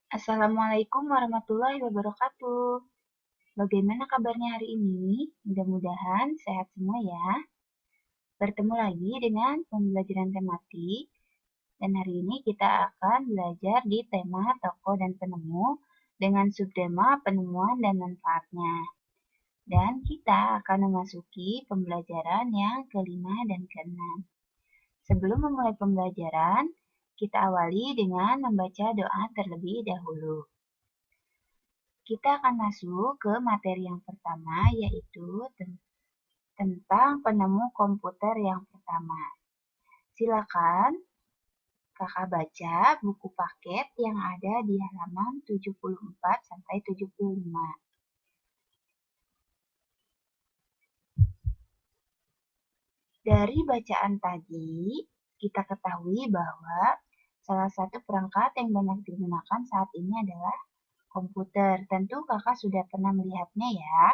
Assalamualaikum warahmatullahi wabarakatuh. Bagaimana kabarnya hari ini? Mudah-mudahan sehat semua ya. Bertemu lagi dengan pembelajaran tematik, dan hari ini kita akan belajar di tema tokoh dan penemu dengan subtema penemuan dan manfaatnya. Dan kita akan memasuki pembelajaran yang kelima dan keenam. Sebelum memulai pembelajaran, kita awali dengan membaca doa terlebih dahulu. Kita akan masuk ke materi yang pertama, yaitu tentang penemu komputer yang pertama. Silakan kakak baca buku paket yang ada di halaman 74 sampai 75. Dari bacaan tadi, kita ketahui bahwa salah satu perangkat yang banyak digunakan saat ini adalah komputer. Tentu kakak sudah pernah melihatnya ya.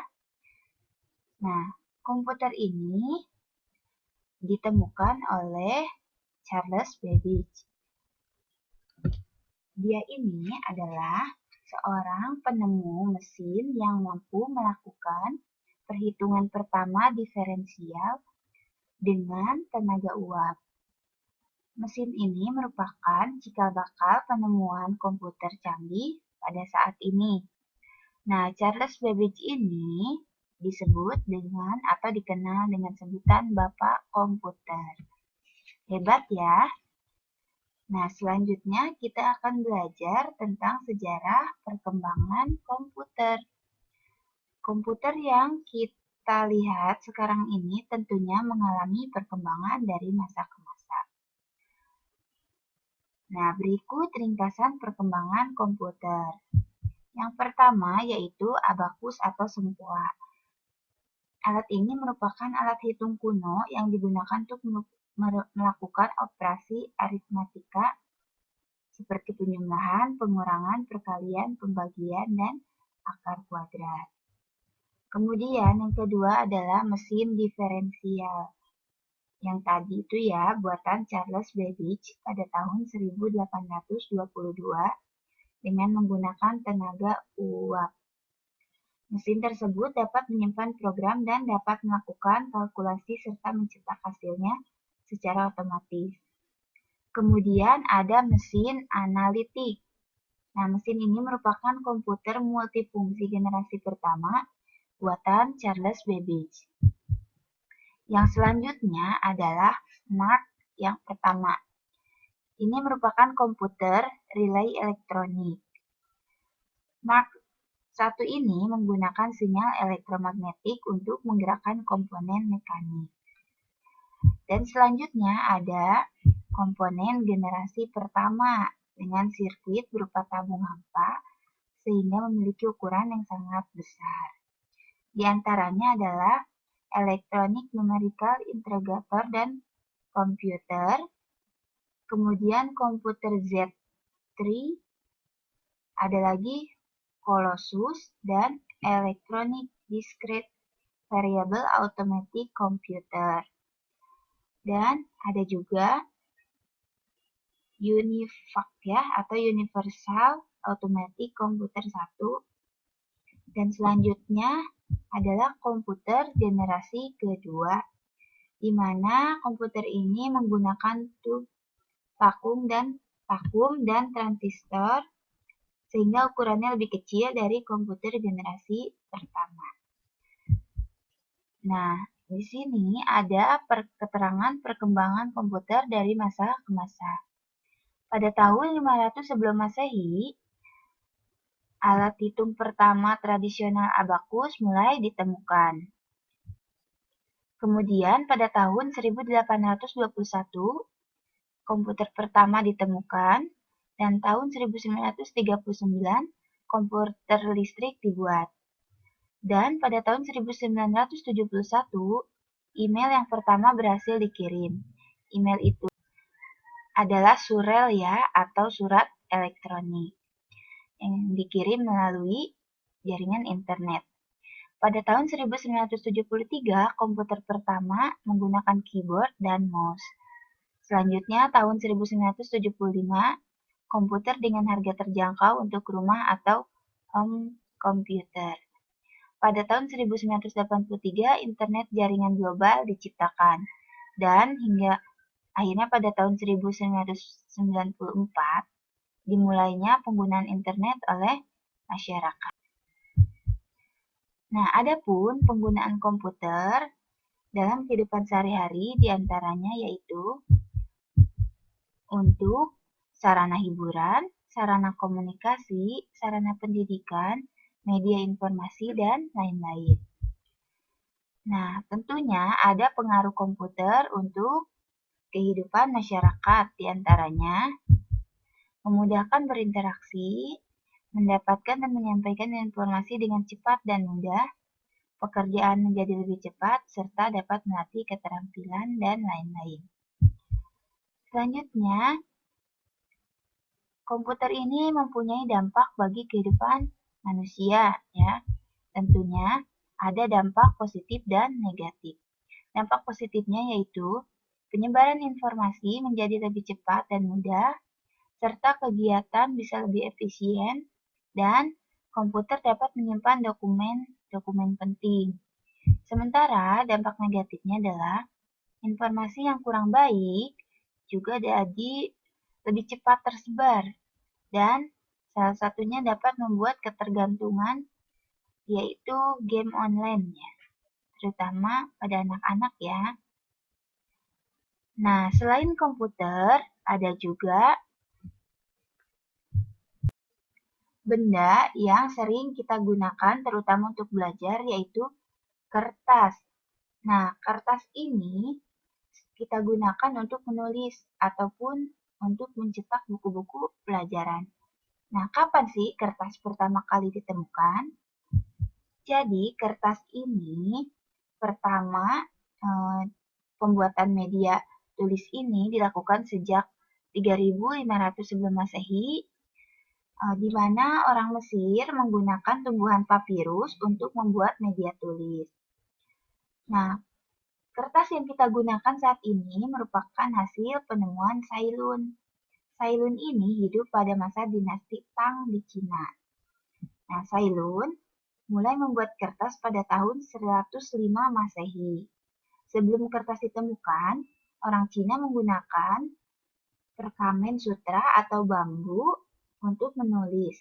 Nah, komputer ini ditemukan oleh Charles Babbage. Dia ini adalah seorang penemu mesin yang mampu melakukan perhitungan pertama diferensial dengan tenaga uap. Mesin ini merupakan cikal bakal penemuan komputer canggih pada saat ini. Nah, Charles Babbage ini disebut dengan atau dikenal dengan sebutan Bapak Komputer. Hebat ya. Nah, selanjutnya kita akan belajar tentang sejarah perkembangan komputer. Komputer yang kita lihat sekarang ini tentunya mengalami perkembangan dari masa ke masa. Nah, berikut ringkasan perkembangan komputer. Yang pertama yaitu abakus atau sempoa. Alat ini merupakan alat hitung kuno yang digunakan untuk melakukan operasi aritmatika seperti penjumlahan, pengurangan, perkalian, pembagian, dan akar kuadrat. Kemudian yang kedua adalah mesin diferensial. Yang tadi itu ya, buatan Charles Babbage pada tahun 1822 dengan menggunakan tenaga uap. Mesin tersebut dapat menyimpan program dan dapat melakukan kalkulasi serta mencetak hasilnya secara otomatis. Kemudian ada mesin analitik. Nah, mesin ini merupakan komputer multifungsi generasi pertama buatan Charles Babbage. Yang selanjutnya adalah Mark yang pertama. Ini merupakan komputer relay elektronik. Mark 1 ini menggunakan sinyal elektromagnetik untuk menggerakkan komponen mekanik. Dan selanjutnya ada komponen generasi pertama dengan sirkuit berupa tabung hampa sehingga memiliki ukuran yang sangat besar. Di antaranya adalah Electronic Numerical Integrator dan komputer, kemudian komputer Z3, ada lagi Colossus, dan Electronic Discrete Variable Automatic Computer. Dan ada juga UNIVAC ya, atau Universal Automatic Computer 1. Dan selanjutnya adalah komputer generasi kedua, di mana komputer ini menggunakan tub vakum dan transistor sehingga ukurannya lebih kecil dari komputer generasi pertama. Nah, di sini ada keterangan perkembangan komputer dari masa ke masa. Pada tahun 500 sebelum Masehi, alat hitung pertama tradisional abakus mulai ditemukan. Kemudian pada tahun 1821, komputer pertama ditemukan, dan tahun 1939, komputer listrik dibuat. Dan pada tahun 1971, email yang pertama berhasil dikirim. Email itu adalah surel ya, atau surat elektronik yang dikirim melalui jaringan internet. Pada tahun 1973, komputer pertama menggunakan keyboard dan mouse. Selanjutnya, tahun 1975, komputer dengan harga terjangkau untuk rumah atau home computer. Pada tahun 1983, internet jaringan global diciptakan, dan hingga akhirnya pada tahun 1994, dimulainya penggunaan internet oleh masyarakat. Nah, adapun penggunaan komputer dalam kehidupan sehari-hari diantaranya yaitu untuk sarana hiburan, sarana komunikasi, sarana pendidikan, media informasi, dan lain-lain. Nah, tentunya ada pengaruh komputer untuk kehidupan masyarakat, diantaranya memudahkan berinteraksi, mendapatkan dan menyampaikan informasi dengan cepat dan mudah, pekerjaan menjadi lebih cepat, serta dapat melatih keterampilan dan lain-lain. Selanjutnya, komputer ini mempunyai dampak bagi kehidupan manusia, ya. Tentunya ada dampak positif dan negatif. Dampak positifnya yaitu penyebaran informasi menjadi lebih cepat dan mudah, serta kegiatan bisa lebih efisien, dan komputer dapat menyimpan dokumen penting. Sementara dampak negatifnya adalah informasi yang kurang baik juga jadi lebih cepat tersebar, dan salah satunya dapat membuat ketergantungan, yaitu game online ya, terutama pada anak-anak ya. Nah, selain komputer, ada juga benda yang sering kita gunakan terutama untuk belajar, yaitu kertas. Nah, kertas ini kita gunakan untuk menulis ataupun untuk mencetak buku-buku pelajaran. Nah, kapan sih kertas pertama kali ditemukan? Jadi, kertas ini pertama pembuatan media tulis ini dilakukan sejak 3500 sebelum Masehi, di mana orang Mesir menggunakan tumbuhan papirus untuk membuat media tulis. Nah, kertas yang kita gunakan saat ini merupakan hasil penemuan Cailun. Cailun ini hidup pada masa dinasti Tang di Cina. Nah, Cailun mulai membuat kertas pada tahun 105 Masehi. Sebelum kertas ditemukan, orang Cina menggunakan perkamen sutra atau bambu untuk menulis.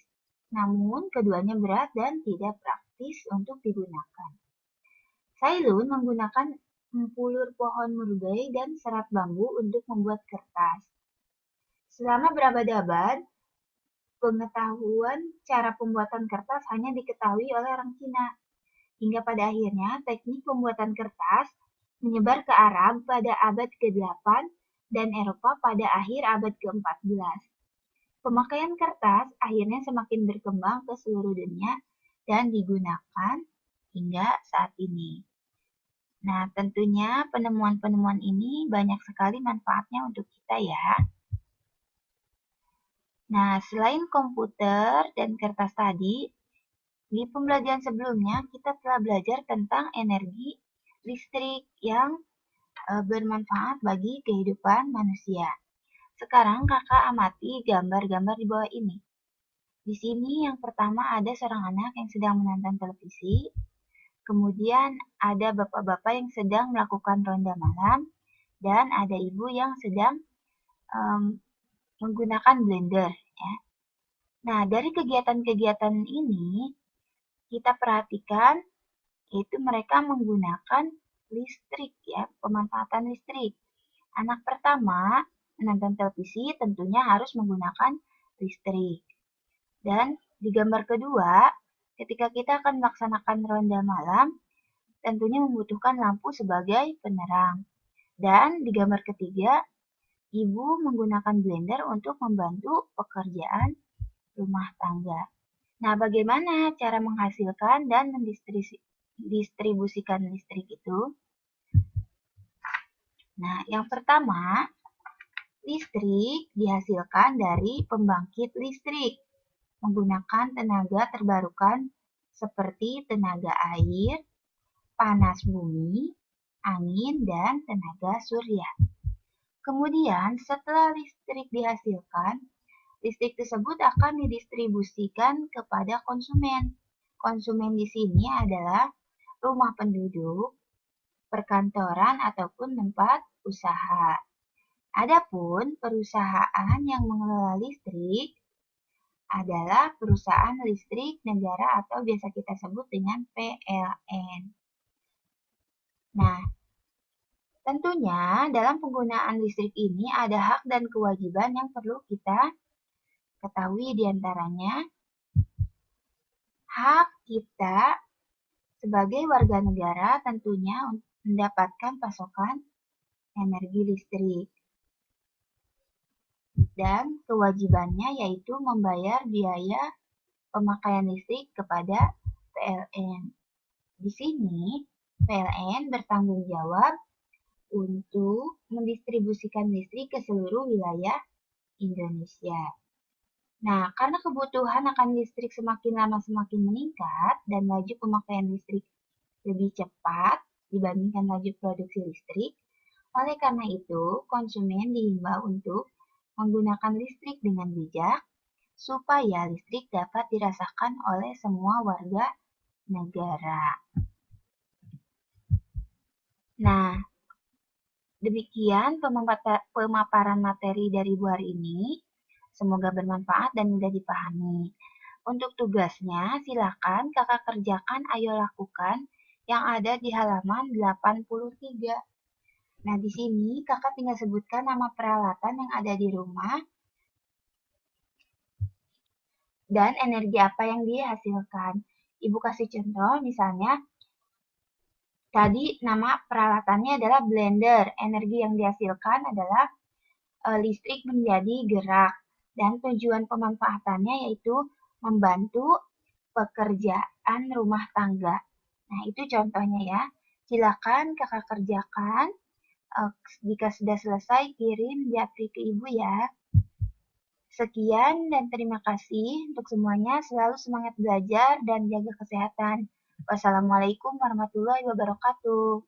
Namun, keduanya berat dan tidak praktis untuk digunakan. Cailun menggunakan empulur pohon murbei dan serat bambu untuk membuat kertas. Selama berabad-abad, pengetahuan cara pembuatan kertas hanya diketahui oleh orang Cina. Hingga pada akhirnya, teknik pembuatan kertas menyebar ke Arab pada abad ke-8 dan Eropa pada akhir abad ke-14. Pemakaian kertas akhirnya semakin berkembang ke seluruh dunia dan digunakan hingga saat ini. Nah, tentunya penemuan-penemuan ini banyak sekali manfaatnya untuk kita ya. Nah, selain komputer dan kertas tadi, di pembelajaran sebelumnya kita telah belajar tentang energi listrik yang bermanfaat bagi kehidupan manusia. Sekarang kakak amati gambar-gambar di bawah ini. Di sini yang pertama ada seorang anak yang sedang menonton televisi, kemudian ada bapak-bapak yang sedang melakukan ronda malam, dan ada ibu yang sedang menggunakan blender. Ya. Nah, dari kegiatan-kegiatan ini, kita perhatikan yaitu mereka menggunakan listrik, ya, pemanfaatan listrik. Anak pertama menonton televisi tentunya harus menggunakan listrik. Dan di gambar kedua, ketika kita akan melaksanakan ronda malam, tentunya membutuhkan lampu sebagai penerang. Dan di gambar ketiga, ibu menggunakan blender untuk membantu pekerjaan rumah tangga. Nah, bagaimana cara menghasilkan dan mendistribusikan listrik itu? Nah, yang pertama, listrik dihasilkan dari pembangkit listrik menggunakan tenaga terbarukan seperti tenaga air, panas bumi, angin, dan tenaga surya. Kemudian, setelah listrik dihasilkan, Listrik tersebut akan didistribusikan kepada konsumen. Konsumen di sini adalah rumah penduduk, perkantoran, ataupun tempat usaha. Adapun perusahaan yang mengelola listrik adalah perusahaan listrik negara atau biasa kita sebut dengan PLN. Nah, tentunya dalam penggunaan listrik ini ada hak dan kewajiban yang perlu kita ketahui diantaranya hak kita sebagai warga negara tentunya mendapatkan pasokan energi listrik. Dan kewajibannya yaitu membayar biaya pemakaian listrik kepada PLN. Di sini, PLN bertanggung jawab untuk mendistribusikan listrik ke seluruh wilayah Indonesia. Nah, karena kebutuhan akan listrik semakin lama semakin meningkat dan laju pemakaian listrik lebih cepat dibandingkan laju produksi listrik, oleh karena itu konsumen diimbau untuk menggunakan listrik dengan bijak supaya listrik dapat dirasakan oleh semua warga negara. Nah, demikian pemaparan materi dari Bu hari ini. Semoga bermanfaat dan mudah dipahami. Untuk tugasnya, silakan kakak kerjakan, ayo lakukan yang ada di halaman 83. Nah, di sini kakak tinggal sebutkan nama peralatan yang ada di rumah dan energi apa yang dihasilkan. Ibu kasih contoh, misalnya tadi nama peralatannya adalah blender. Energi yang dihasilkan adalah listrik menjadi gerak. Dan tujuan pemanfaatannya yaitu membantu pekerjaan rumah tangga. Nah, itu contohnya ya. Silakan kakak kerjakan. Jika sudah selesai, kirim japri ke ibu ya. Sekian dan terima kasih untuk semuanya. Selalu semangat belajar dan jaga kesehatan. Wassalamualaikum warahmatullahi wabarakatuh.